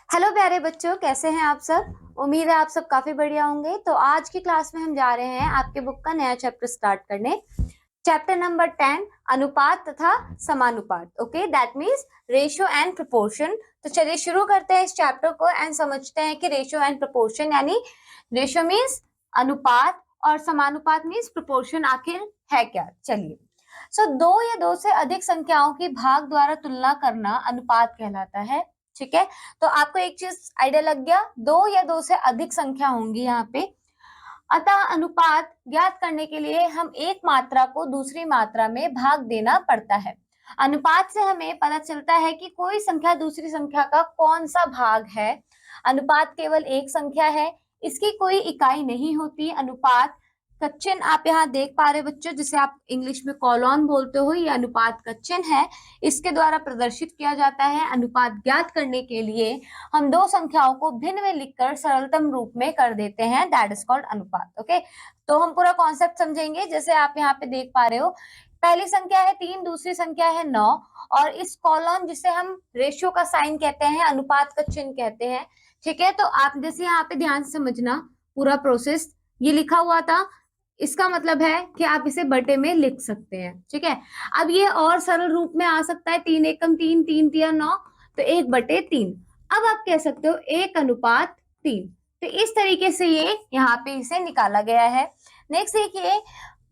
Hello प्यारे बच्चों, कैसे हैं आप सब। उम्मीद है आप सब काफी बढ़िया होंगे। तो आज की क्लास में हम जा रहे हैं आपके बुक का नया चैप्टर स्टार्ट करने। चैप्टर नंबर 10, अनुपात तथा समानुपात। Okay, that means ratio and proportion. तो चलिए शुरू करते हैं इस चैप्टर को एंड समझते हैं कि रेशियो एंड प्रोपोर्शन यानी रेशियो मीन्स अनुपात और समानुपात मीन्स प्रोपोर्शन आखिर है क्या। चलिए, दो या दो से अधिक संख्याओं की भाग द्वारा तुलना करना अनुपात कहलाता है। ठीक है, तो आपको एक चीज आइडिया लग गया, दो या दो से अधिक संख्या होंगी यहाँ पे। अतः अनुपात ज्ञात करने के लिए हम एक मात्रा को दूसरी मात्रा में भाग देना पड़ता है। अनुपात से हमें पता चलता है कि कोई संख्या दूसरी संख्या का कौन सा भाग है। अनुपात केवल एक संख्या है, इसकी कोई इकाई नहीं होती। अनुपात का चिन्ह आप यहाँ देख पा रहे बच्चों, जिसे आप इंग्लिश में कॉलोन बोलते हो, ये अनुपात का चिन्ह है। इसके द्वारा प्रदर्शित किया जाता है। अनुपात ज्ञात करने के लिए हम दो संख्याओं को भिन्न में लिखकर सरलतम रूप में कर देते हैं, दैट इज कॉल्ड अनुपात। ओके, तो हम पूरा कॉन्सेप्ट समझेंगे। जैसे आप यहाँ पे देख पा रहे हो, पहली संख्या है 3, दूसरी संख्या है 9, और इस कॉलम जिसे हम रेशियो का साइन कहते हैं, अनुपात का चिन्ह कहते हैं। ठीक है, तो आप जैसे यहाँ पे ध्यान से समझना पूरा प्रोसेस। ये लिखा हुआ था, इसका मतलब है कि आप इसे बटे में लिख सकते हैं। ठीक है, अब ये और सरल रूप में आ सकता है, 3 एकम 3, 3 तिया 9, तो 1/3। अब आप कह सकते हो 1:3। तो इस तरीके से ये यहाँ पे इसे निकाला गया है। नेक्स्ट देखिए,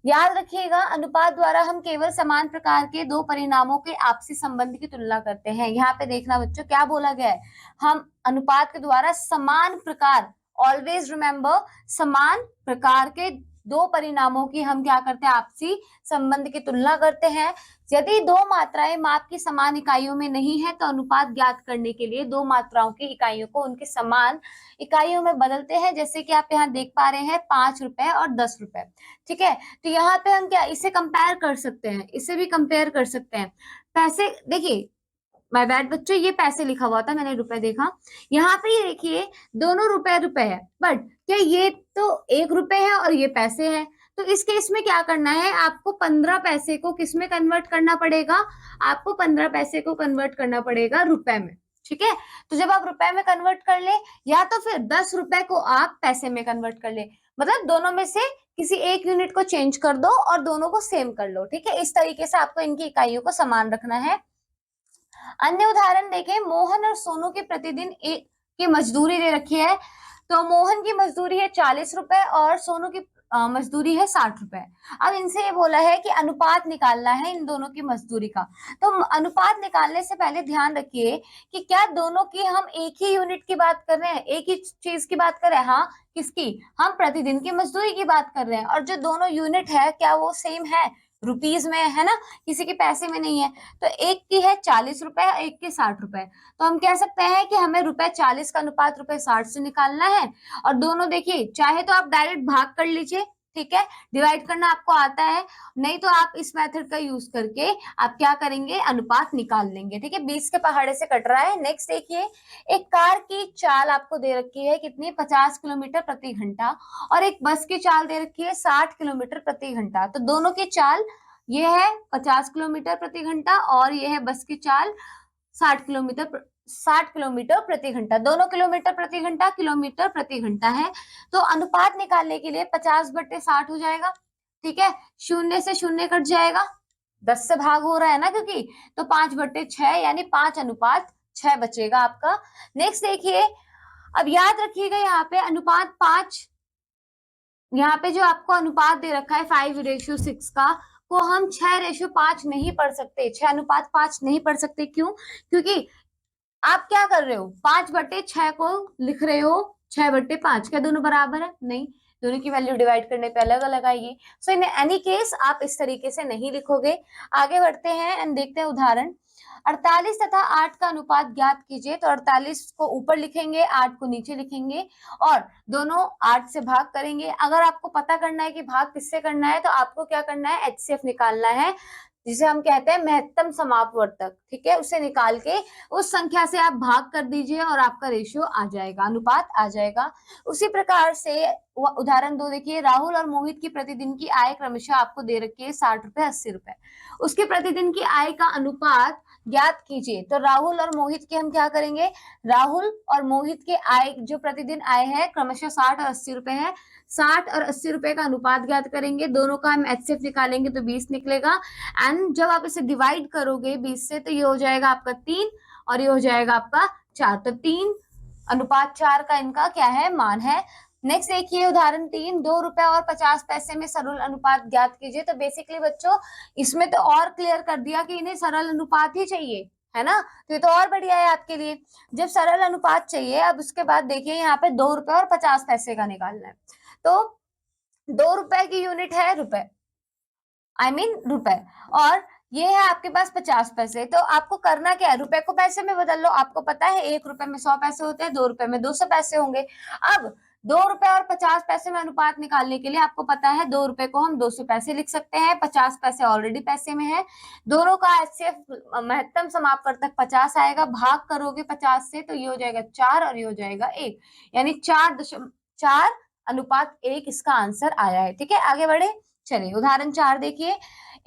याद रखिएगा, अनुपात द्वारा हम केवल समान प्रकार के दो परिणामों के आपसी संबंध की तुलना करते हैं। यहाँ पे देखना बच्चों, क्या बोला गया है, हम अनुपात के द्वारा समान प्रकार, ऑलवेज रिमेंबर, समान प्रकार के दो परिणामों की हम क्या करते हैं, आपसी संबंध की तुलना करते हैं। यदि दो मात्राएं माप की समान इकाइयों में नहीं है तो अनुपात ज्ञात करने के लिए दो मात्राओं की इकाइयों को उनके समान इकाइयों में बदलते हैं। जैसे कि आप यहाँ देख पा रहे हैं 5 रुपए और 10 रुपए। ठीक है, तो यहाँ पे हम क्या इसे कंपेयर कर सकते हैं, इसे भी कंपेयर कर सकते हैं। पैसे देखिए, माय बैड बच्चों, ये पैसे लिखा हुआ था, मैंने रुपए देखा। यहाँ पे ये देखिए, दोनों रुपए रुपए है, बट क्या ये तो 1 रुपए है और ये पैसे है। तो इस केस में क्या करना है, आपको 15 पैसे को किस में कन्वर्ट करना पड़ेगा, आपको 15 पैसे को कन्वर्ट करना पड़ेगा रुपए में। ठीक है, तो जब आप रुपए में कन्वर्ट कर ले, या तो फिर 10 रुपए को आप पैसे में कन्वर्ट कर ले, मतलब दोनों में से किसी एक यूनिट को चेंज कर दो और दोनों को सेम कर लो। ठीक है, इस तरीके से आपको इनकी इकाइयों को समान रखना है। अन्य उदाहरण देखें, मोहन और सोनू की प्रतिदिन एक की मजदूरी दे रखी है। तो मोहन की मजदूरी है 40 रुपए और सोनू की मजदूरी है 60 रुपए। अब इनसे ये बोला है कि अनुपात निकालना है इन दोनों की मजदूरी का। तो अनुपात निकालने से पहले ध्यान रखिए कि क्या दोनों की हम एक ही यूनिट की बात कर रहे हैं, एक ही चीज की बात कर रहे हैं। हाँ, किसकी, हम प्रतिदिन की मजदूरी की बात कर रहे हैं। और जो दोनों यूनिट है क्या वो सेम है, रुपीज में है ना, किसी के पैसे में नहीं है। तो एक की है 40 रुपए, एक के 60 रुपए। तो हम कह सकते हैं कि हमें रुपए 40 का अनुपात रुपए 60 से निकालना है। और दोनों देखिए, चाहे तो आप डायरेक्ट भाग कर लीजिए, ठीक है, डिवाइड करना आपको आता है, नहीं तो आप इस मेथड का यूज करके आप क्या करेंगे, अनुपात निकाल लेंगे। ठीक है, 20 के पहाड़े से कट रहा है। नेक्स्ट देखिए, एक कार की चाल आपको दे रखी है कितनी, 50 किलोमीटर प्रति घंटा, और एक बस की चाल दे रखी है 60 किलोमीटर प्रति घंटा। तो दोनों की चाल ये है 50 किलोमीटर प्रति घंटा और ये है बस की चाल 60 किलोमीटर प्रति घंटा। दोनों किलोमीटर प्रति घंटा, किलोमीटर प्रति घंटा है। तो अनुपात निकालने के लिए 50/60 हो जाएगा। ठीक है, शून्य से शून्य कट जाएगा, 10 से भाग हो रहा है ना क्योंकि, तो 5/6 यानी 5:6 बचेगा आपका। नेक्स्ट देखिए, अब याद रखिएगा यहाँ पे अनुपात 5, यहाँ पे जो आपको अनुपात दे रखा है 5:6 का, को हम 6:5 नहीं पढ़ सकते, 6:5 नहीं पढ़ सकते। क्यों, क्योंकि आप क्या कर रहे हो, 5/6 को लिख रहे हो 6/5, क्या दोनों बराबर है, नहीं, दोनों की वैल्यू डिवाइड करने पे अलग अलग आएगी। सो इन एनी केस आप इस तरीके से नहीं लिखोगे। आगे बढ़ते हैं एंड देखते हैं उदाहरण। 48 तथा 8 का अनुपात ज्ञात कीजिए। तो 48 को ऊपर लिखेंगे, 8 को नीचे लिखेंगे और दोनों 8 से भाग करेंगे। अगर आपको पता करना है कि भाग किससे करना है तो आपको क्या करना है, एचसीएफ निकालना है, जिसे हम कहते हैं महत्तम समापवर्तक। ठीक है, उसे निकाल के उस संख्या से आप भाग कर दीजिए और आपका रेशियो आ जाएगा, अनुपात आ जाएगा। उसी प्रकार से उदाहरण 2 देखिए, राहुल और मोहित की प्रतिदिन की आय क्रमशः आपको दे रखी है 60 रुपए 80 रुपए। उसके प्रतिदिन की आय का अनुपात ज्ञात कीजिए। तो राहुल और मोहित के हम क्या करेंगे, राहुल और मोहित के आय जो प्रतिदिन आय है क्रमशः 60 और 80 रुपए है, 60 और 80 रुपए का अनुपात ज्ञात करेंगे। दोनों का हम एचसीएफ निकालेंगे तो 20 निकलेगा। एंड जब आप इसे डिवाइड करोगे 20 से तो ये हो जाएगा आपका 3 और ये हो जाएगा आपका 4। तो 3:4 का इनका क्या है, मान है। नेक्स्ट देखिए उदाहरण 3, 2 रुपए और 50 पैसे में सरल अनुपात ज्ञात कीजिए। तो बेसिकली बच्चों इसमें तो और क्लियर कर दिया कि इन्हें सरल अनुपात ही चाहिए, है ना। तो ये तो और बढ़िया है आपके लिए। जब सरल अनुपात चाहिए, अब उसके बाद देखिए यहाँ पे 2 रुपए और 50 पैसे का निकालना है। तो 2 रुपए की यूनिट है रुपए, रुपए, और ये है आपके पास 50 पैसे। तो आपको करना क्या है, रुपए को पैसे में बदल लो। आपको पता है 1 रुपए में 100 पैसे होते हैं, 2 रुपए में 200 पैसे होंगे। अब 2 रुपए और 50 पैसे में अनुपात निकालने के लिए आपको पता है 2 रुपए को हम 200 पैसे लिख सकते हैं, 50 पैसे ऑलरेडी पैसे में है। दोनों का एचसीएफ महत्तम समापवर्तक 50 आएगा, भाग करोगे 50 से तो ये हो जाएगा 4 और ये हो जाएगा 1, यानी 4:1 इसका आंसर आया है। ठीक है, आगे बढ़े। चलिए उदाहरण 4 देखिए।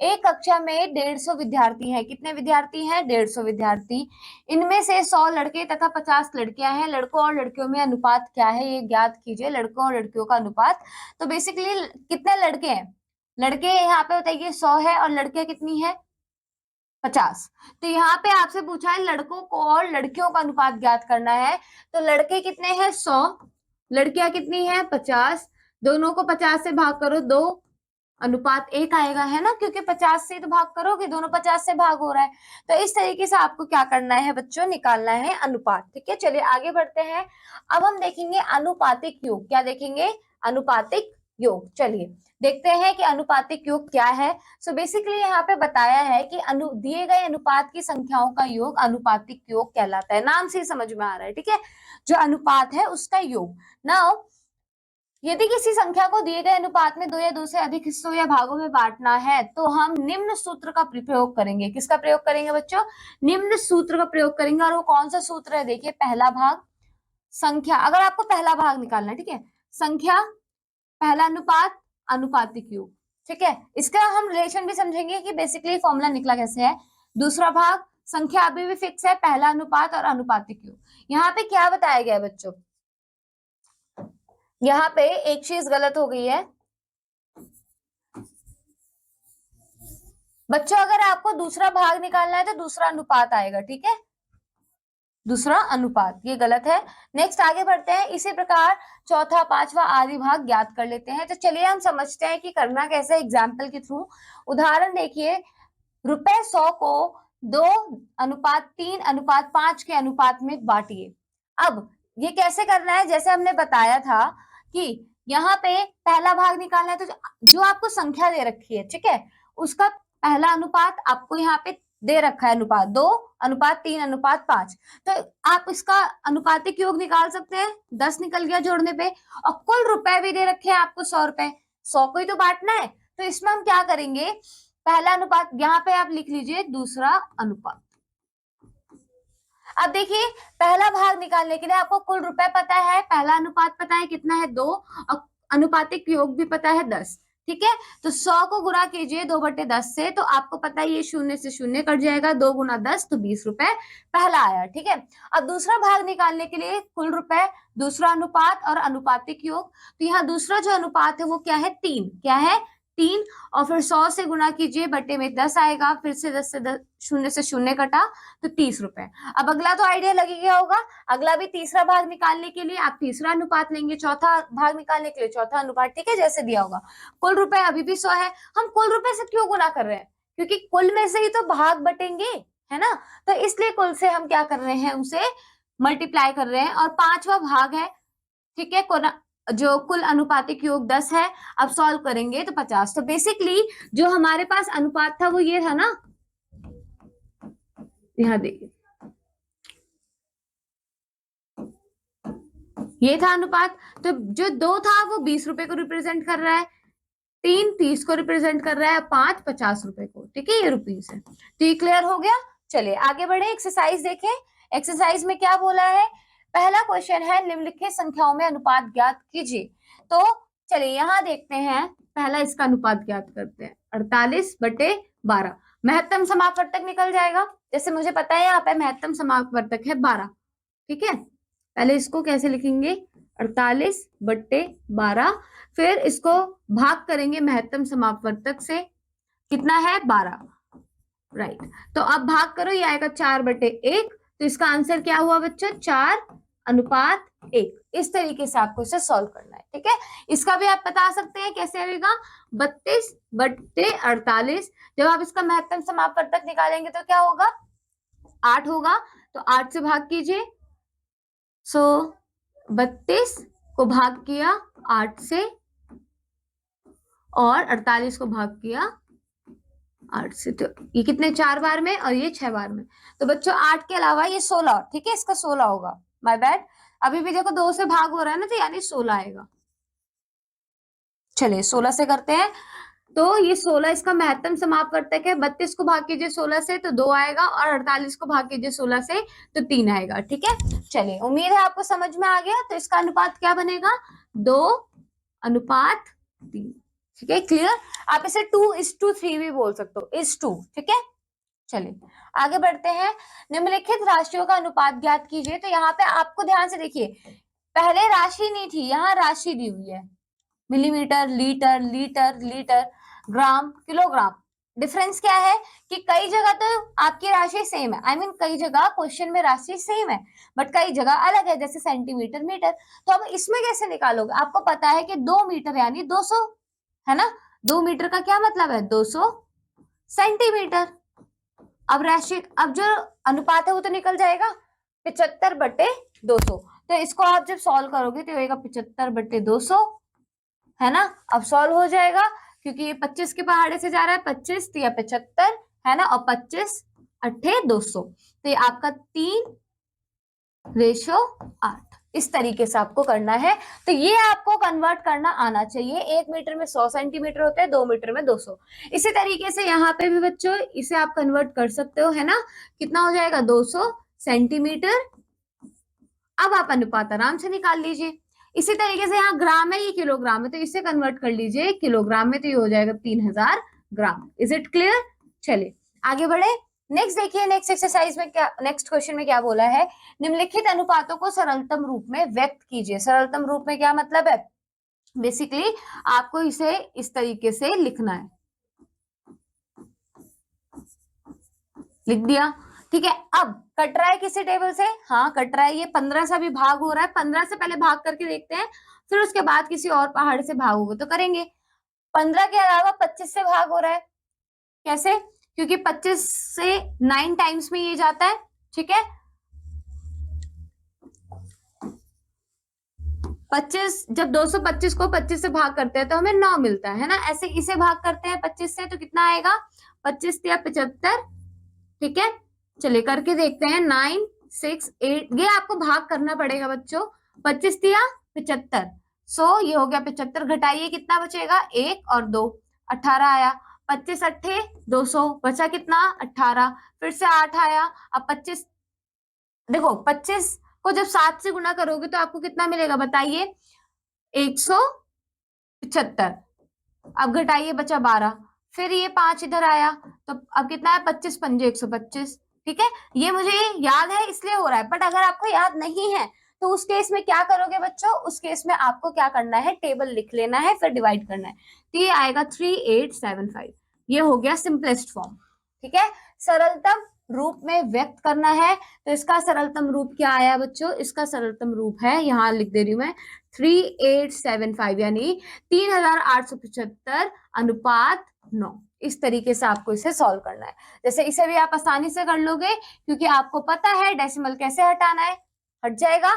एक कक्षा में 150 विद्यार्थी हैं। कितने विद्यार्थी हैं, 150 विद्यार्थी। इनमें से 100 लड़के तथा 50 लड़कियां हैं। लड़कों और लड़कियों में अनुपात क्या है, ये ज्ञात कीजिए, लड़कों और लड़कियों का अनुपात। तो बेसिकली कितने लड़के हैं, लड़के यहाँ पे बताइए 100 है और लड़कियां कितनी है, 50। तो यहाँ पे आपसे पूछा है लड़कों को और लड़कियों का अनुपात ज्ञात करना है। तो लड़के कितने हैं 100, लड़कियां कितनी है 50, दोनों को 50 से भाग करो 2:1 आएगा, है ना, क्योंकि 50 से तो भाग करोगे, दोनों 50 से भाग हो रहा है। तो इस तरीके से आपको क्या करना है बच्चों, निकालना है अनुपात। ठीक है, चलिए आगे बढ़ते हैं। अब हम देखेंगे अनुपातिक योग। क्या देखेंगे, अनुपातिक योग। चलिए देखते हैं कि अनुपातिक योग क्या है। सो बेसिकली यहाँ पे बताया है कि दिए गए अनुपात की संख्याओं का योग अनुपातिक योग कहलाता है। नाम से ही समझ में आ रहा है, ठीक है, जो अनुपात है उसका योग। नाउ यदि किसी संख्या को दिए गए अनुपात में 2 या 2 से अधिक हिस्सों या भागों में बांटना है तो हम निम्न सूत्र का प्रयोग करेंगे। किसका प्रयोग करेंगे बच्चों, निम्न सूत्र का प्रयोग करेंगे। और वो कौन सा सूत्र है, देखिए पहला भाग संख्या, अगर आपको पहला भाग निकालना है, ठीक है, संख्या पहला अनुपात अनुपातिक योग। ठीक है, इसका हम रिलेशन भी समझेंगे कि बेसिकली फॉर्मूला निकला कैसे है। दूसरा भाग संख्या अभी भी फिक्स है, पहला अनुपात और अनुपातिक योग। यहाँ पे क्या बताया गया है बच्चों, यहाँ पे एक चीज गलत हो गई है बच्चों। अगर आपको दूसरा भाग निकालना है तो दूसरा अनुपात आएगा, ठीक है, दूसरा अनुपात, ये गलत है। नेक्स्ट आगे बढ़ते हैं। इसी प्रकार चौथा पांचवा आदि भाग ज्ञात कर लेते हैं। तो चलिए हम समझते हैं कि करना कैसे, एग्जाम्पल के थ्रू। उदाहरण देखिए, रुपए 100 को 2:3:5 के अनुपात में बांटिए। अब ये कैसे करना है, जैसे हमने बताया था कि यहाँ पे पहला भाग निकालना है, तो जो आपको संख्या दे रखी है, ठीक है, उसका पहला अनुपात आपको यहाँ पे दे रखा है, अनुपात 2:3:5। तो आप इसका अनुपातिक योग निकाल सकते हैं, 10 निकल गया जोड़ने पे। और कुल रुपए भी दे रखे हैं आपको 100 रुपए, 100 को ही तो बांटना है। तो इसमें हम क्या करेंगे, पहला अनुपात यहाँ पे आप लिख लीजिए, दूसरा अनुपात। अब देखिए पहला भाग निकालने के लिए आपको कुल रुपए पता है, पहला अनुपात पता है कितना है 2, और अनुपातिक योग भी पता है 10। ठीक है, तो 100 को गुणा कीजिए 2/10 से, तो आपको पता है ये 0 से 0 कट जाएगा, 2 गुना 10 तो 20 रुपए पहला आया। ठीक है, अब दूसरा भाग निकालने के लिए कुल रुपए, दूसरा अनुपात और अनुपातिक योग। तो यहाँ दूसरा जो अनुपात है वो क्या है, 3, क्या है 3, और फिर 100 से गुणा कीजिए, बटे में 10 आएगा, फिर से 10 से 0 से 0 कटा तो 30 रुपए। अब अगला तो आइडिया लग गया होगा, अगला भी तीसरा भाग निकालने के लिए आप तीसरा अनुपात लेंगे, चौथा भाग निकालने के लिए चौथा अनुपात। ठीक है, जैसे दिया होगा। कुल रुपए अभी भी 100 है, हम कुल रुपए से क्यों गुना कर रहे हैं, क्योंकि कुल में से ही तो भाग बटेंगे, है ना, तो इसलिए कुल से हम क्या कर रहे हैं, उसे मल्टीप्लाई कर रहे हैं। और पांचवा भाग है, ठीक है, जो कुल अनुपातिक योग 10 है, अब सॉल्व करेंगे तो 50। तो बेसिकली जो हमारे पास अनुपात था वो ये था ना, यहाँ देखिए ये था अनुपात। तो जो 2 था वो 20 रुपए को रिप्रेजेंट कर रहा है, 3 30 को रिप्रेजेंट कर रहा है, 5 50 रुपए को। ठीक है, ये रुपीज है। तो ये क्लियर हो गया। चलिए आगे बढ़े, एक्सरसाइज देखें। एक्सरसाइज में क्या बोला है, पहला क्वेश्चन है निम्नलिखित संख्याओं में अनुपात ज्ञात कीजिए। तो चलिए यहाँ देखते हैं, पहला इसका अनुपात ज्ञात करते हैं, 48/12। महत्तम समापवर्तक निकल जाएगा। जैसे मुझे पता है यहाँ पे महत्तम समापवर्तक है 12, ठीक है। पहले इसको कैसे लिखेंगे, 48/12, फिर इसको भाग करेंगे महत्तम समापवर्तक से, कितना है 12, राइट। तो अब भाग करो, ये आएगा 4/1, तो इसका आंसर क्या हुआ बच्चों, 4:1। इस तरीके से आपको इसे सॉल्व करना है, ठीक है। इसका भी आप बता सकते हैं कैसे आएगा, 32/48। जब आप इसका महत्तम समापवर्तक निकालेंगे तो क्या होगा, 8 होगा, तो 8 से भाग कीजिए। सो 32 को भाग किया 8 से, और 48 को भाग किया 8 से, तो ये कितने, 4 बार में और ये 6 बार में। तो बच्चों 8 के अलावा ये 16, ठीक है, इसका 16 होगा, माय बैड। अभी भी देखो 2 से भाग हो रहा है ना, तो यानी 16 आएगा। चलिए 16 से करते हैं। तो ये 16 इसका महत्तम समापवर्तक है। 32 को भाग कीजिए 16 से तो 2 आएगा, और 48 को भाग कीजिए 16 से तो 3 आएगा, ठीक है। चलिए उम्मीद है आपको समझ में आ गया। तो इसका अनुपात क्या बनेगा, 2:3, ठीक है, क्लियर। आप इसे 2:3 भी बोल सकते हो, is2, ठीक है। चलिए आगे बढ़ते हैं। निम्नलिखित राशियों का अनुपात ज्ञात कीजिए। तो यहाँ पे आपको ध्यान से देखिए, पहले राशि नहीं थी, यहाँ राशि दी हुई है, मिलीमीटर, लीटर, लीटर, लीटर, ग्राम, किलोग्राम। डिफरेंस क्या है कि कई जगह तो आपकी राशि सेम है, आई मीन कई जगह क्वेश्चन में राशि सेम है, बट कई जगह अलग है, जैसे सेंटीमीटर, मीटर। तो अब इसमें कैसे निकालोगे, आपको पता है कि 2 मीटर यानी 200, है ना। 2 मीटर का क्या मतलब है, 200 सेंटीमीटर। अब जो अनुपात है वो तो निकल जाएगा, 75/200। तो इसको आप जब सॉल्व करोगे तो होगा 75/200, है ना। अब सॉल्व हो जाएगा, क्योंकि ये 25 के पहाड़े से जा रहा है, 25 या 75, है ना, और 25×8 = 200। तो ये आपका 3:8 इस तरीके से आपको करना है। तो ये आपको कन्वर्ट करना आना चाहिए। 1 मीटर में 100 सेंटीमीटर होते हैं, 2 मीटर में 200। इसी तरीके से यहाँ पे भी बच्चों इसे आप कन्वर्ट कर सकते हो, है ना। कितना हो जाएगा, 200 सेंटीमीटर। अब आप अनुपात आराम से निकाल लीजिए। इसी तरीके से यहाँ ग्राम है, ये किलोग्राम है, तो इसे कन्वर्ट कर लीजिए किलोग्राम में, तो ये हो जाएगा 3000 ग्राम। Is it clear. चलिए आगे बढ़े। नेक्स्ट देखिए, नेक्स्ट एक्सरसाइज में क्या, नेक्स्ट क्वेश्चन में क्या बोला है, निम्नलिखित अनुपातों को सरलतम रूप में व्यक्त कीजिए। सरलतम रूप में क्या मतलब है, बेसिकली आपको इसे इस तरीके से लिखना है, लिख दिया, ठीक है। अब कट रहा है किसी टेबल से, हाँ कट रहा है, ये 15 से भी भाग हो रहा है। 15 से पहले भाग करके देखते हैं, फिर उसके बाद किसी और पहाड़ से भाग होगा तो करेंगे। 15 के अलावा 25 से भाग हो रहा है, कैसे, क्योंकि 25 से 9 टाइम्स में ये जाता है, ठीक है। 25, जब 225 को 25 से भाग करते हैं तो हमें 9 मिलता है ना। ऐसे इसे भाग करते हैं 25 से तो कितना आएगा, 25 या 75, ठीक है। चलिए करके देखते हैं, 9, 6, 8, ये आपको भाग करना पड़ेगा बच्चों। 25 या 75, सो ये हो गया 75, घटाइए कितना बचेगा, 1 और 2, 18 आया। 25 8 200, बचा कितना, 18, फिर से 8 आया। अब 25, देखो 25 को जब 7 से गुना करोगे तो आपको कितना मिलेगा बताइए, 175। अब घटाइए, बचा 12, फिर ये 5 इधर आया, तो अब कितना है, 25 पंजे 125, ठीक है। ये मुझे याद है इसलिए हो रहा है, बट अगर आपको याद नहीं है तो उस केस में क्या करोगे बच्चों, उस केस में आपको क्या करना है, टेबल लिख लेना है, फिर डिवाइड करना है। तो ये आएगा 3875, ये हो गया सिंपलेस्ट फॉर्म, ठीक है। सरलतम रूप में व्यक्त करना है, तो इसका सरलतम रूप क्या आया बच्चों, इसका सरलतम रूप है, यहाँ लिख दे रही हूं मैं, 3875 यानी 3875/9। इस तरीके से आपको इसे सॉल्व करना है। जैसे इसे भी आप आसानी से कर लोगे, क्योंकि आपको पता है डेसिमल कैसे हटाना है, हट जाएगा,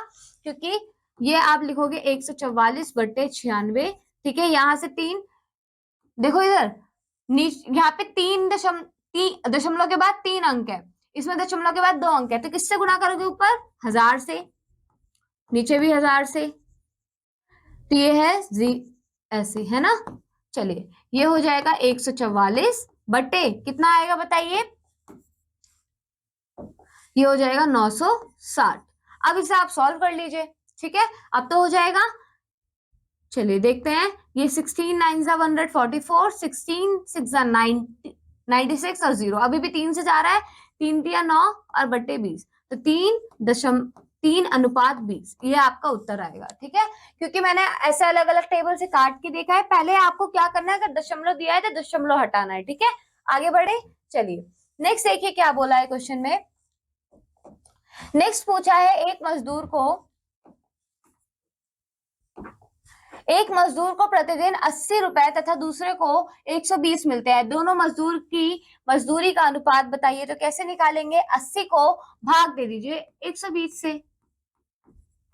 क्योंकि ये आप लिखोगे 144/96, ठीक है। यहाँ से 3, देखो इधर यहाँ पे 3 दशमलव के बाद 3 अंक है, इसमें दशमलव के बाद 2 अंक है, तो किससे गुणा करोगे, ऊपर 1000 से, नीचे भी 1000 से, तो ये है ऐसे, है ना। चलिए ये हो जाएगा 144 बटे कितना आएगा बताइए, ये हो जाएगा 960। अब इसे आप सॉल्व कर लीजिए, ठीक है। अब तो हो जाएगा, चलिए देखते हैं, ये 16 9 144, 16 6 90, 96 और 0, अभी भी 3 से जा रहा है, 3 दिया 9 और बट्टे 20, तो 3:3:20, ये आपका उत्तर आएगा। ठीक है, क्योंकि मैंने ऐसे अलग अलग टेबल से काट के देखा है। पहले आपको क्या करना है, अगर दशमलव दिया है तो दशमलव हटाना है। ठीक है, आगे बढ़े, चलिए नेक्स्ट देखिए क्या बोला है क्वेश्चन में। नेक्स्ट पूछा है, एक मजदूर को प्रतिदिन 80 रुपए तथा दूसरे को 120 मिलते हैं, दोनों मजदूर की मजदूरी का अनुपात बताइए। तो कैसे निकालेंगे, 80 को भाग दे दीजिए 120 से,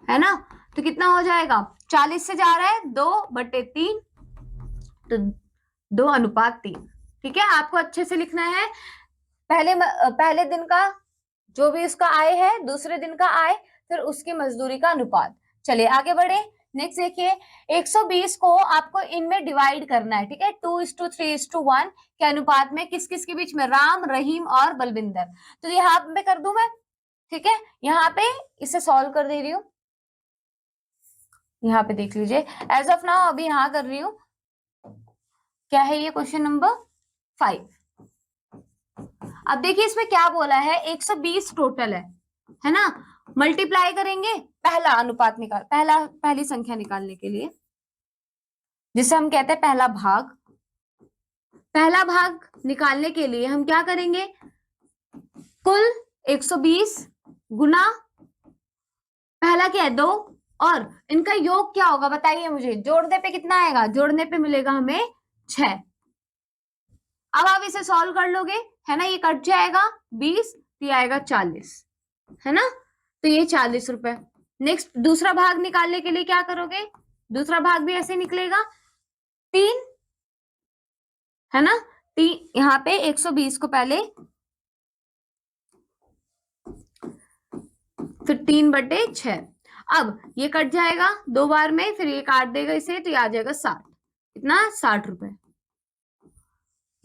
है ना, तो कितना हो जाएगा, 40 से जा रहा है 2/3, तो 2:3। ठीक है, आपको अच्छे से लिखना है, पहले दिन का जो भी उसका आय है, दूसरे दिन का आय, फिर उसकी मजदूरी का अनुपात। चलिए आगे बढ़े, नेक्स्ट देखिए, 120 को आपको इनमें डिवाइड करना है। ठीक है, 2:3:1 के अनुपात में किस किस के बीच में, राम, रहीम और बलविंदर। तो यहाँ पे कर दूं मैं, ठीक है, यहाँ पे इसे सॉल्व कर दे रही हूँ, यहाँ पे देख लीजिए, एज ऑफ नाउ अभी यहाँ कर रही हूँ। क्या है ये, क्वेश्चन नंबर 5। अब देखिए इसमें क्या बोला है, 120 टोटल है ना, मल्टीप्लाई करेंगे पहला अनुपात पहली संख्या निकालने के लिए, जिसे हम कहते हैं पहला भाग निकालने के लिए हम क्या करेंगे, कुल 120 गुना पहला क्या है 2, और इनका योग क्या होगा बताइए मुझे, जोड़ने पे कितना आएगा, जोड़ने पे मिलेगा हमें 6। अब आप इसे सॉल्व कर लोगे, है ना, ये कट जाएगा 20, ये आएगा 40, है ना, तो ये 40 रुपए। नेक्स्ट दूसरा भाग निकालने के लिए क्या करोगे, दूसरा भाग भी ऐसे निकलेगा 3, है ना, यहाँ पे 120 को पहले, फिर 3/6, अब ये कट जाएगा 2 बार में, फिर ये काट देगा इसे, तो ये आ जाएगा 60, इतना 60 रुपए,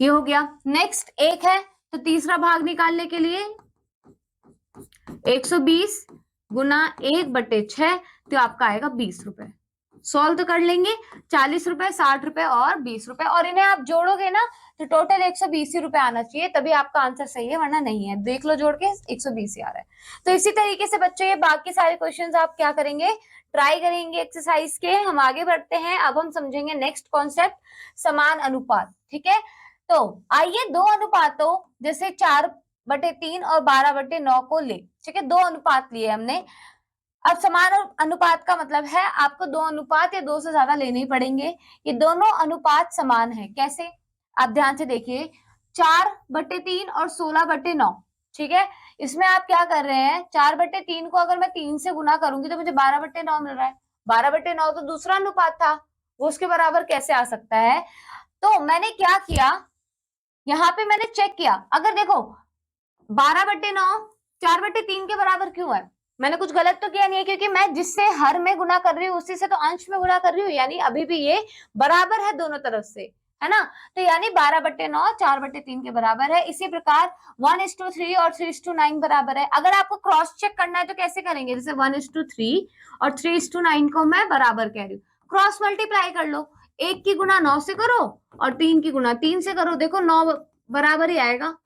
ये हो गया। नेक्स्ट एक है, तो तीसरा भाग निकालने के लिए 120 गुना 1/6, तो आपका आएगा 20 रुपए। सॉल्व तो कर लेंगे, 40 रुपए, 60 रुपए और 20 रुपए, और इन्हें आप जोड़ोगे ना तो टोटल 120 ही रुपए आना चाहिए, तभी आपका आंसर सही है, वरना नहीं है। देख लो जोड़ के 120 ही आ रहा है। तो इसी तरीके से बच्चों ये बाकी सारे क्वेश्चंस आप क्या करेंगे, ट्राई करेंगे एक्सरसाइज के। हम आगे बढ़ते हैं, अब हम समझेंगे नेक्स्ट कॉन्सेप्ट, समान अनुपात। ठीक है, तो आइए दो अनुपातों जैसे 4/3 और 12/9 को ले। ठीक है, दो अनुपात लिए हमने। अब समान अनुपात का मतलब है आपको 2 अनुपात या 2 से ज्यादा लेने ही पड़ेंगे। ये दोनों अनुपात समान है, कैसे, आप ध्यान से देखिए, 4/3 और 16/9। ठीक है, इसमें आप क्या कर रहे हैं, 4/3 को अगर मैं 3 से गुना करूंगी तो मुझे 12/9 मिल रहा है। 12/9 तो दूसरा अनुपात था, वो उसके बराबर कैसे आ सकता है। तो मैंने क्या किया, यहाँ पे मैंने चेक किया, अगर देखो 12/9 4/3 के बराबर क्यों है, मैंने कुछ गलत तो किया नहीं है, क्योंकि मैं जिससे हर में गुना कर रही हूँ उसी से तो अंश में गुना कर रही हूँ, यानी अभी भी ये बराबर है दोनों तरफ से, है ना। तो यानी 12/9 4/3 के बराबर है। इसी प्रकार 1:3 और 3:9 बराबर है। अगर आपको क्रॉस चेक करना है तो कैसे करेंगे, जैसे 1:3 और 3:9 को मैं बराबर कह रही हूँ, क्रॉस मल्टीप्लाई कर लो, 1 की गुना 9 से करो और 3 की गुना 3 से करो, देखो 9 बराबर ही आएगा,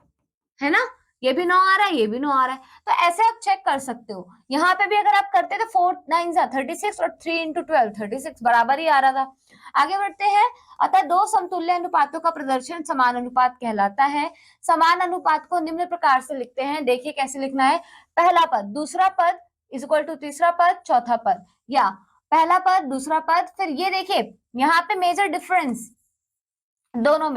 है ना, ये भी 9 आ रहा है, ये भी 9 आ रहा है। तो ऐसे आप चेक कर सकते हो। यहाँ पे भी अगर आप करते तो 4 9 36 और 3 × 12 36 बराबर ही आ रहा था। आगे बढ़ते हैं, अतः दो समतुल्य अनुपातों का प्रदर्शन समान अनुपात कहलाता है। समान अनुपात को निम्न प्रकार से लिखते हैं, देखिए कैसे लिखना है, पहला पद दूसरा पद = तीसरा पद चौथा पद, या पहला पद दूसरा पद, फिर ये देखिए यहाँ पे मेजर डिफरेंस दोनों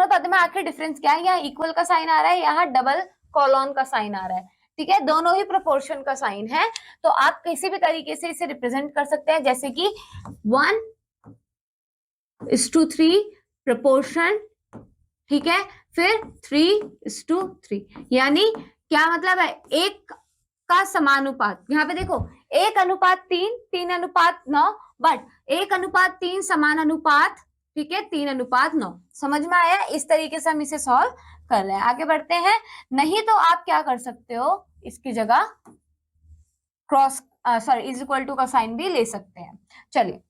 पद में आखिर डिफरेंस क्या है, यहाँ इक्वल का साइन आ रहा है, यहाँ डबल कॉलन का साइन आ रहा है। ठीक है, दोनों ही प्रोपोर्शन का साइन है, तो आप किसी भी तरीके से इसे रिप्रेजेंट कर सकते हैं, जैसे कि 1:3 प्रोपोर्शन, ठीक है, फिर 3:3, यानी क्या मतलब है, एक का समानुपात। यहाँ पे देखो 1:3 3:9, बट 1:3 समान अनुपात, ठीक है, 3:9। समझ में आया, इस तरीके से हम इसे सॉल्व कर रहे हैं। आगे बढ़ते हैं, नहीं तो आप क्या कर सकते हो, इसकी जगह क्रॉस = का साइन भी ले सकते हैं। चलिए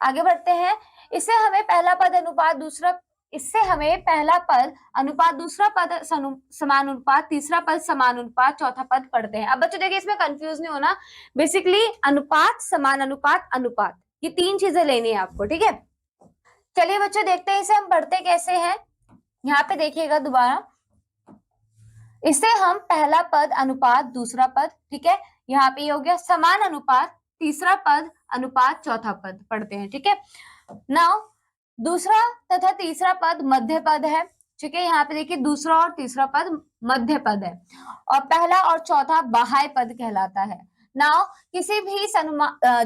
आगे बढ़ते हैं, इसे हमें पहला पद अनुपात दूसरा इससे हमें पहला पद अनुपात, दूसरा पद समानुपात, तीसरा पद समानुपात, चौथा पद पढ़ते हैं। अब बच्चों देखिए इसमें कंफ्यूज नहीं होना, बेसिकली अनुपात, समान अनुपात, अनुपात, ये तीन चीजें लेनी है आपको, ठीक है। चलिए बच्चों देखते हैं इसे हम पढ़ते कैसे हैं। यहाँ पे देखिएगा दोबारा, इसे हम पहला पद अनुपात, दूसरा पद, ठीक है, यहाँ पे ये हो गया समान अनुपात, तीसरा पद अनुपात, चौथा पद पढ़ते हैं, ठीक है। नाउ दूसरा तथा तीसरा पद मध्य पद है, ठीक है, यहाँ पे देखिए दूसरा और तीसरा पद मध्य पद है और पहला और चौथा बाह्य पद कहलाता है। नाउ किसी भी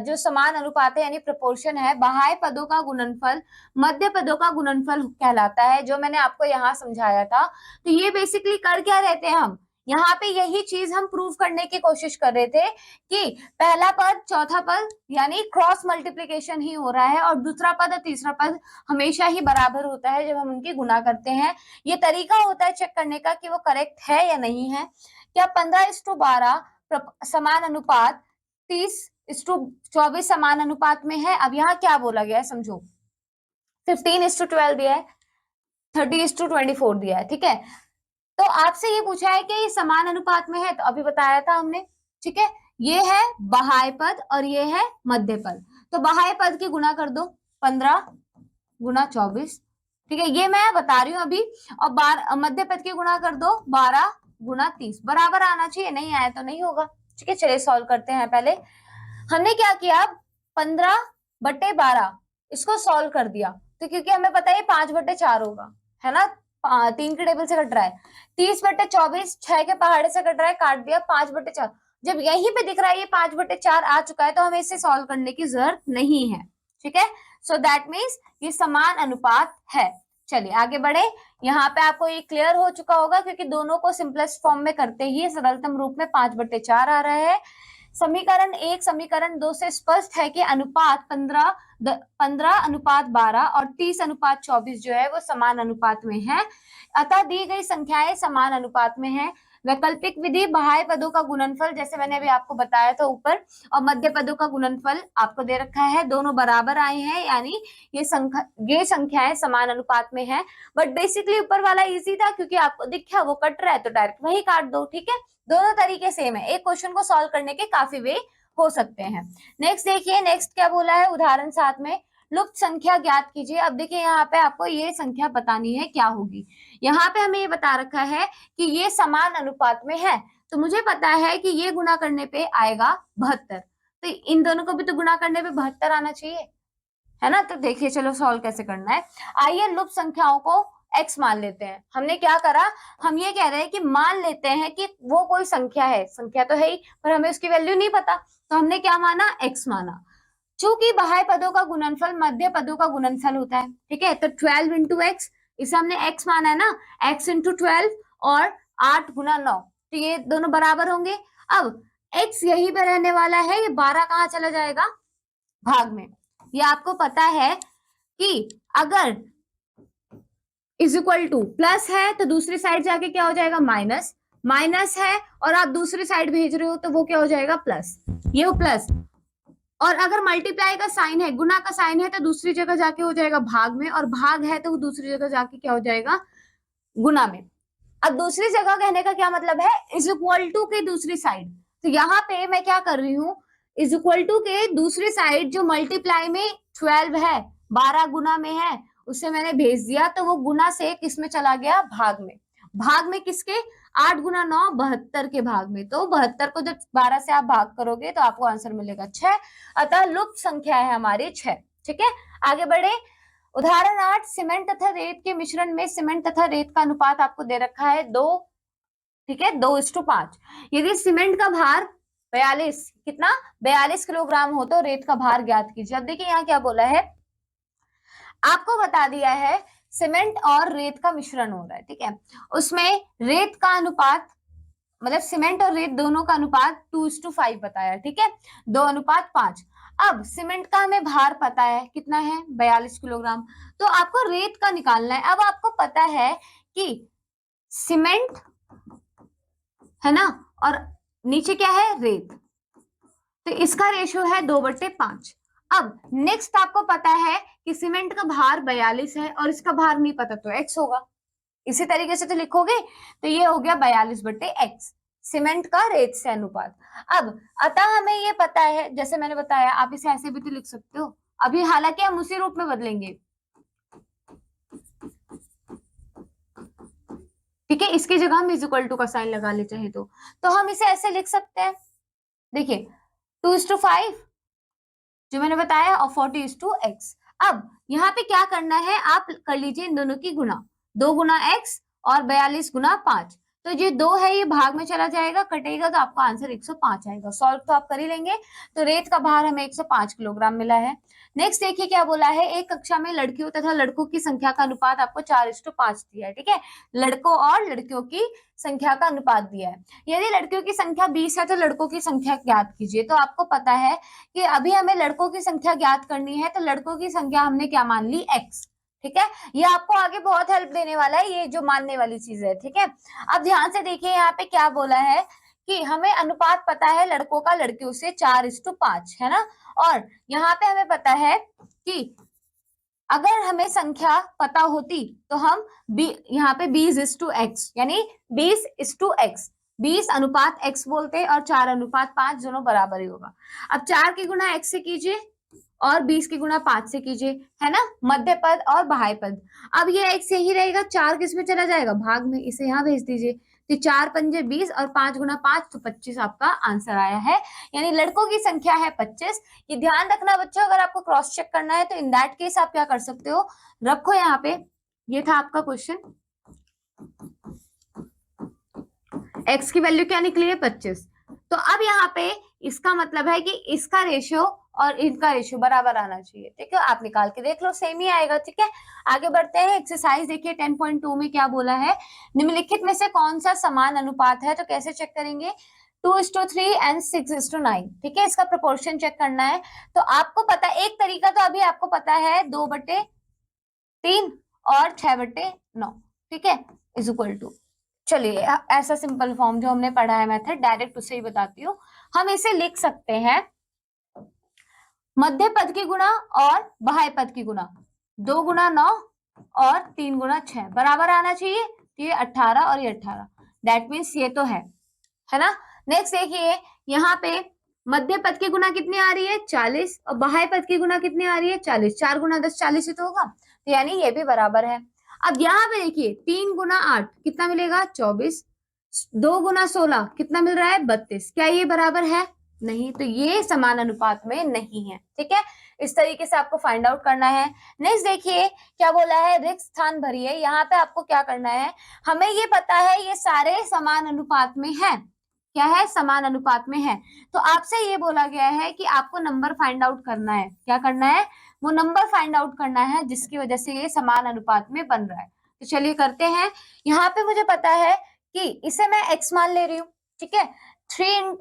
जो समान अनुपात है यानी प्रोपोर्शन है, बाह्य पदों का गुणनफल मध्य पदों का गुणनफल कहलाता है, जो मैंने आपको यहाँ समझाया था। तो ये बेसिकली कर क्या रहते हैं हम, यहाँ पे यही चीज हम प्रूव करने की कोशिश कर रहे थे कि पहला पद चौथा पद यानी क्रॉस मल्टीप्लिकेशन ही हो रहा है और दूसरा पद और तीसरा पद हमेशा ही बराबर होता है जब हम उनकी गुणा करते हैं। ये तरीका होता है चेक करने का कि वो करेक्ट है या नहीं है। क्या 15:12 समान अनुपात 30:24 समान अनुपात में है? अब यहाँ क्या बोला गया है समझो, 15:12 दिया है, 30:24 दिया है, ठीक है। तो आपसे ये पूछा है कि ये समान अनुपात में है, तो अभी बताया था हमने, ठीक है। ये है बाह्य पद और ये है मध्य पद, तो बाह्य पद की गुणा कर दो, 15 गुणा 24, ठीक है, ये मैं बता रही हूँ अभी। और मध्य पद की गुणा कर दो 12 गुणा 30, बराबर आना चाहिए, नहीं आया तो नहीं होगा, ठीक है। चलिए सॉल्व करते हैं। पहले हमने क्या किया, 15/12 इसको सॉल्व कर दिया, तो क्योंकि हमें पता है 5/4 होगा, है ना, 3 के टेबल से कट रहा है। 30/24 6 के पहाड़े से कट रहा है, काट दिया 5/4। जब यहीं पे दिख रहा है ये 5/4 आ चुका है, तो हमें इसे सॉल्व करने की जरूरत नहीं है, ठीक है। सो दैट मीन्स ये समान अनुपात है। चलिए आगे बढ़े। यहाँ पे आपको ये क्लियर हो चुका होगा क्योंकि दोनों को सिंपलेस्ट फॉर्म में करते ही सरलतम रूप में 5/4 आ रहा है। समीकरण 1 समीकरण 2 से स्पष्ट है कि अनुपात 15:12 और 30:24 जो है वो समान अनुपात में है, अतः दी गई संख्याएं समान अनुपात में है। वैकल्पिक विधि बाह्य पदों का गुणनफल, जैसे मैंने अभी आपको बताया था ऊपर, और मध्य पदों का गुणनफल आपको दे रखा है, दोनों बराबर आए हैं, यानी ये संख्याएं समान अनुपात में है। बट बेसिकली ऊपर वाला इजी था क्योंकि आपको दिखा वो कट रहा है तो डायरेक्ट वही काट दो, ठीक है। दोनों तरीके सेम है, एक क्वेश्चन को सॉल्व करने के काफी वे हो सकते हैं। नेक्स्ट देखिए, नेक्स्ट क्या बोला है, उदाहरण 7 में लुप्त संख्या ज्ञात कीजिए। अब देखिए यहाँ पे आपको ये संख्या बतानी है क्या होगी। यहाँ पे हमें ये बता रखा है कि ये समान अनुपात में है, तो मुझे पता है कि ये गुणा करने पे आएगा 72, तो इन दोनों को भी तो गुणा करने पे 72 आना चाहिए, है ना। तो देखिए चलो सॉल्व कैसे करना है। आइए लुप्त संख्याओं को x मान लेते हैं। हमने क्या करा, हम ये कह रहे हैं कि मान लेते हैं कि वो कोई संख्या है, संख्या तो है ही पर हमें उसकी वैल्यू नहीं पता, तो हमने क्या माना, x माना। चूंकि बाह्य पदों का गुणनफल मध्य पदों का गुणनफल होता है, ठीक है, तो 12 इंटू एक्स, इसे हमने x माना है ना, x इंटू 12 और 8 गुना 9, तो ये दोनों बराबर होंगे। अब x यहीं पे रहने वाला है, ये 12 कहाँ चला जाएगा, भाग में। ये आपको पता है कि अगर इज इक्वल टू प्लस है तो दूसरी साइड जाके क्या हो जाएगा, माइनस, माइनस है और आप दूसरी साइड भेज रहे हो तो वो क्या हो जाएगा, प्लस, ये हो प्लस। और अगर मल्टीप्लाई का साइन है, गुना का साइन है, तो दूसरी जगह जाके हो जाएगा भाग में, और भाग है तो वो दूसरी जगह जाके क्या हो जाएगा, गुना में। अब दूसरी जगह कहने का क्या मतलब है, इज इक्वल टू के दूसरी साइड, तो यहाँ पे मैं क्या कर रही हूँ, इज इक्वल टू के दूसरी साइड जो मल्टीप्लाई में 12 है, 12 गुना में है, उसे मैंने भेज दिया, तो वो गुना से किस में चला गया, भाग में। भाग में किसके, 8 गुना 9 72 के भाग में, तो 72 को जब 12 से आप भाग करोगे तो आपको आंसर मिलेगा 6, अतः लुप्त संख्या है हमारी 6, ठीक है। आगे बढ़े। उदाहरण 8, सीमेंट तथा रेत के मिश्रण में सीमेंट तथा रेत का अनुपात आपको दे रखा है 2, ठीक है, 2:5। यदि सीमेंट का भार 42, कितना, 42 किलोग्राम हो तो रेत का भार ज्ञात कीजिए। अब देखिए यहाँ क्या बोला है, आपको बता दिया है सीमेंट और रेत का मिश्रण हो रहा है, ठीक है, उसमें रेत का अनुपात, मतलब सीमेंट और रेत दोनों का अनुपात 2:5 बताया, ठीक है, 2:5। अब सीमेंट का हमें भार पता है कितना है, 42 किलोग्राम, तो आपको रेत का निकालना है। अब आपको पता है कि सीमेंट है ना, और नीचे क्या है, रेत, तो इसका रेशियो है 2/5। अब नेक्स्ट आपको पता है कि सीमेंट का भार 42 है और इसका भार नहीं पता तो x होगा, इसी तरीके से तो लिखोगे। तो ये हो गया 42/x, सीमेंट का रेत से अनुपात। अब अतः हमें ये पता है, जैसे मैंने बताया आप इसे ऐसे भी तो लिख सकते हो, अभी हालांकि हम उसी रूप में बदलेंगे, ठीक है। इसकी जगह हम इज इक्वल टू का साइन लगा ले चाहे तो हम इसे ऐसे लिख सकते हैं, देखिए 2:5 जो मैंने बताया और 40:x। अब यहाँ पे क्या करना है, आप कर लीजिए इन दोनों की गुणा, 2 गुना x और 42 गुना 5, तो ये 2 है ये भाग में चला जाएगा, कटेगा तो आपका आंसर 105 आएगा। सॉल्व तो आप कर ही लेंगे। तो रेत का भार हमें 105 किलोग्राम मिला है। नेक्स्ट देखिए क्या बोला है, एक कक्षा में लड़कियों तथा लड़कों की संख्या का अनुपात आपको 4:5 दिया है, ठीक है। लड़कों और लड़कियों की संख्या का अनुपात दिया है। यदि लड़कियों की संख्या 20 है तो लड़कों की संख्या ज्ञात कीजिए। तो आपको पता है कि अभी हमें लड़कों की संख्या ज्ञात करनी है, तो लड़कों की संख्या हमने क्या मान ली, x, ठीक है। ये आपको आगे बहुत हेल्प देने वाला है, ये जो मानने वाली चीज है, ठीक है। अब ध्यान से देखिए यहाँ पे क्या बोला है कि हमें अनुपात पता है लड़कों का लड़कियों से 4:5 है ना, और यहाँ पे हमें पता है कि अगर हमें संख्या पता होती तो हम यहाँ पे 20:x यानी 20:x, 20:x बोलते और 4:5 दोनों बराबर ही होगा। अब 4 की गुणा x से कीजिए और 20 की गुणा 5 से कीजिए, है ना, मध्य पद और बाह्य पद। अब ये x यही रहेगा, 4 किस में चला जाएगा, भाग में, इसे यहाँ भेज दीजिए। तो 4 पंजे 20 और 5 गुना 5 तो 25 आपका आंसर आया है, यानी लड़कों की संख्या है 25। ये ध्यान रखना बच्चों, अगर आपको क्रॉस चेक करना है तो इन दैट केस आप क्या कर सकते हो, रखो यहाँ पे, ये था आपका क्वेश्चन, x की वैल्यू क्या निकली है 25। तो अब यहाँ पे इसका मतलब है कि इसका रेशियो और इनका रेशियो बराबर आना चाहिए, ठीक है। आप निकाल के देख लो, सेम ही आएगा, ठीक है। आगे बढ़ते हैं, एक्सरसाइज देखिए 10.2 में क्या बोला है, निम्नलिखित में से कौन सा समान अनुपात है, तो कैसे चेक करेंगे, 2:3 एंड 6:9, ठीक है। इसका प्रोपोर्शन चेक करना है। तो आपको पता है एक तरीका, तो अभी आपको पता है 2/3 और 6/9, ठीक है, इज इक्वल टू, चलिए ऐसा सिंपल फॉर्म जो हमने पढ़ा है मेथड, डायरेक्ट उससे ही बताती हूँ। हम इसे लिख सकते हैं मध्य पद की गुणा और बाह्य पद की गुणा, 2 गुना 9 और 3 गुना 6 बराबर आना चाहिए। ये 18 और ये 18, दैट मीन्स ये तो है ना। नेक्स्ट देखिए यहाँ पे मध्य पद की गुणा कितनी आ रही है 40 और बाह्य पद की गुणा कितनी आ रही है 40, 4 गुना 10 40 ही तो होगा, तो यानी ये भी बराबर है। अब यहाँ पे देखिए 3 गुना 8 कितना मिलेगा 24, 2 गुना 16 कितना मिल रहा है 32, क्या ये बराबर है, नहीं, तो ये समान अनुपात में नहीं है, ठीक है। इस तरीके से आपको फाइंड आउट करना है। नेक्स्ट देखिए क्या बोला है, रिक्त स्थान भरिए। यहाँ पे आपको क्या करना है, हमें ये पता है ये सारे समान अनुपात में है, क्या है, समान अनुपात में है। तो आपसे ये बोला गया है कि आपको नंबर फाइंड आउट करना है, क्या करना है, वो नंबर फाइंड आउट करना है जिसकी वजह से ये समान अनुपात में बन रहा है। तो चलिए करते हैं। यहाँ पे मुझे पता है कि इसे मैं x मान ले रही हूँ, ठीक है। 3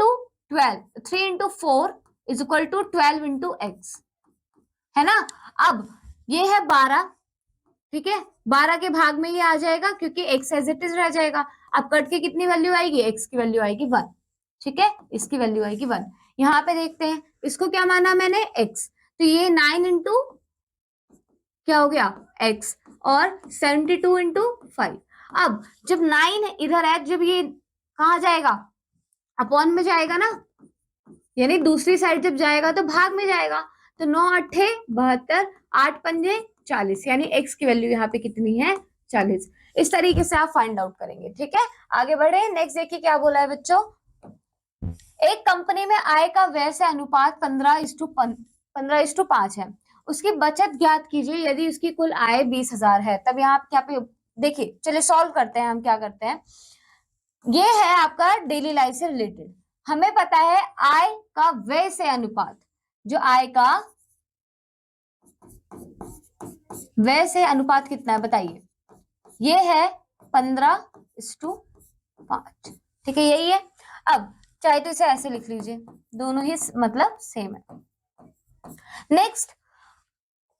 is equal to 12 into X, है ना। अब ये है 12, ठीक है, 12 के भाग में ये आ जाएगा क्योंकि x एज इट इज रह जाएगा। अब कट के कितनी वैल्यू आएगी, x की वैल्यू आएगी 1, ठीक है, इसकी वैल्यू आएगी 1। यहाँ पे देखते हैं इसको क्या माना मैंने x, तो ये 9 इंटू क्या हो गया x और 72 इंटू 5। अब जब 9 इधर है, जब ये कहा जाएगा, अपॉन में जाएगा ना, यानी दूसरी साइड जब जाएगा तो भाग में जाएगा। तो 9 8 72, 8 पंजे 40, यानी x की वैल्यू यहाँ पे कितनी है 40। इस तरीके से आप फाइंड आउट करेंगे, ठीक है। आगे बढ़े, नेक्स्ट देखिए क्या बोला है बच्चों, एक कंपनी में आय का व्यय से अनुपात 15:5 है, उसकी बचत ज्ञात कीजिए यदि उसकी कुल आय 20,000 है। तब यहाँ क्या पे देखिए, चलिए सॉल्व करते हैं। हम क्या करते हैं, ये है आपका डेली लाइफ से रिलेटेड, हमें पता है आय का व्यय से अनुपात, जो आय का व्यय से अनुपात कितना है बताइए, ये है 15:5, ठीक है, यही है। अब चाहे तो इसे ऐसे लिख लीजिए, दोनों ही मतलब सेम है। नेक्स्ट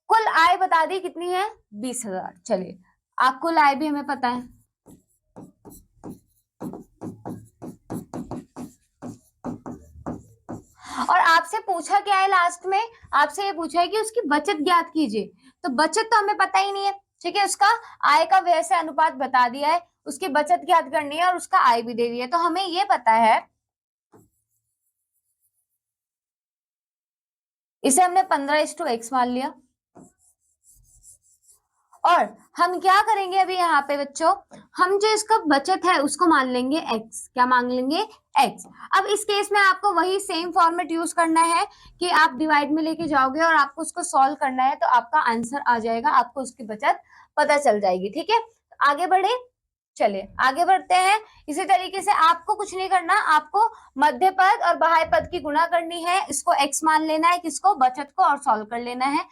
कुल आय बता दी कितनी है 20,000, चलिए आप कुल आय भी हमें पता है, और आपसे पूछा क्या है लास्ट में, आपसे ये पूछा है कि उसकी बचत ज्ञात कीजिए, तो बचत तो हमें पता ही नहीं है, ठीक है, उसका आय का व्यय से अनुपात बता दिया है, उसकी बचत ज्ञात करनी है और उसका आय भी दे दिया है, तो हमें ये पता है, इसे हमने 15:x मान लिया। और हम क्या करेंगे अभी यहाँ पे बच्चों, हम जो इसका बचत है उसको मान लेंगे x, क्या मान लेंगे x। अब इस केस में आपको वही सेम फॉर्मेट यूज करना है कि आप डिवाइड में लेके जाओगे और आपको उसको सॉल्व करना है, तो आपका आंसर आ जाएगा, आपको उसकी बचत पता चल जाएगी, ठीक है। आगे बढ़े, चलिए आगे बढ़ते हैं। इसी तरीके से आपको कुछ नहीं करना, आपको मध्य पद और बाह्य पद की गुणा करनी है, इसको x मान लेना है, किसको, बचत को, और सॉल्व कर लेना है।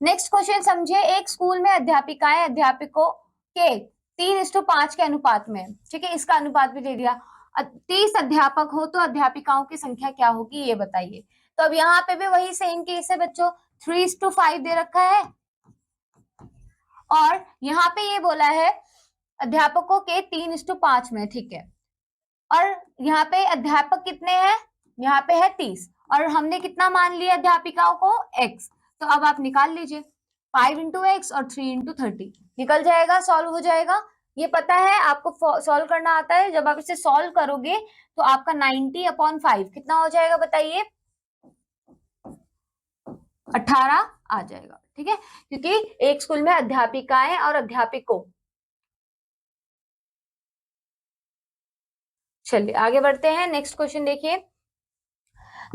नेक्स्ट क्वेश्चन समझिए, एक स्कूल में अध्यापिकाएं अध्यापकों के 3:5 के अनुपात में, ठीक है, इसका अनुपात भी दे दिया। 30 अध्यापक हो तो अध्यापिकाओं की संख्या क्या होगी ये बताइए। तो अब यहाँ पे भी वही सेम केस है बच्चों, 3:5 दे रखा है, और यहाँ पे ये बोला है अध्यापकों के 3:5 में, ठीक है। और यहाँ पे अध्यापक कितने हैं, यहाँ पे है 30, और हमने कितना मान लिया अध्यापिकाओं को, x। तो अब आप निकाल लीजिए, 5 इंटू एक्स और 3 इंटू 30 निकल जाएगा, सॉल्व हो जाएगा। ये पता है आपको, सॉल्व करना आता है। जब आप इसे सॉल्व करोगे तो आपका 90/5 कितना हो जाएगा बताइए, 18 आ जाएगा, ठीक है, क्योंकि एक स्कूल में अध्यापिकाएं और अध्यापकों। चलिए आगे बढ़ते हैं, नेक्स्ट क्वेश्चन देखिए।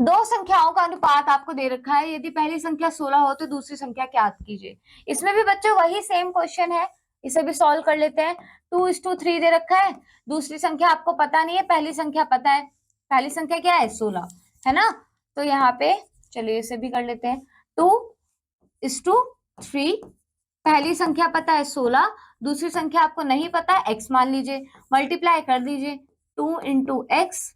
दो संख्याओं का अनुपात आपको दे रखा है, यदि पहली संख्या 16 हो तो दूसरी संख्या ज्ञात कीजिए। इसमें भी बच्चों वही सेम क्वेश्चन है, इसे भी सॉल्व कर लेते हैं। 2:3 दे रखा है, दूसरी संख्या आपको पता नहीं है, पहली संख्या पता है, पहली संख्या क्या है, 16 है ना। तो यहाँ पे चलिए इसे भी कर लेते हैं, 2:3, पहली संख्या पता है 16, दूसरी संख्या आपको नहीं पता, x मान लीजिए, मल्टीप्लाई कर दीजिए, 2 इंटू एक्स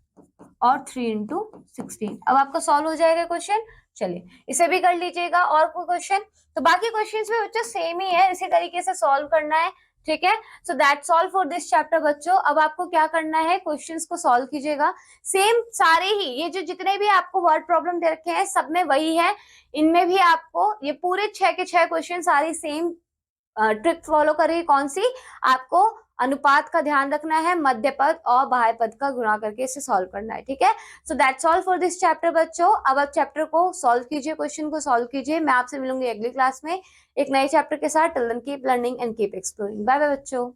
और 3 इंटू 16। अब आपका सॉल्व हो जाएगा क्वेश्चन। चलिए इसे भी कर लीजिएगा। और कोई क्वेश्चन, तो बाकी क्वेश्चंस भी बच्चों सेम ही है, इसी तरीके से सॉल्व करना है, ठीक है। So that's all for this chapter बच्चों। अब आपको क्या करना है, क्वेश्चंस को सॉल्व कीजिएगा, सेम सारे ही, ये जो जितने भी आपको वर्ड प्रॉब्लम दे रखे हैं सब में वही है, इनमें भी आपको ये पूरे 6 के 6 क्वेश्चन सारी सेम ट्रिक फॉलो करिए। कौन सी, आपको अनुपात का ध्यान रखना है, मध्य पद और बाह्य पद का गुणा करके इसे सॉल्व करना है, ठीक है। So that's all for this chapter बच्चों। अब आप चैप्टर को सॉल्व कीजिए, क्वेश्चन को सॉल्व कीजिए। मैं आपसे मिलूंगी अगली क्लास में एक नए चैप्टर के साथ। Till then keep learning and keep exploring. Bye bye बच्चों।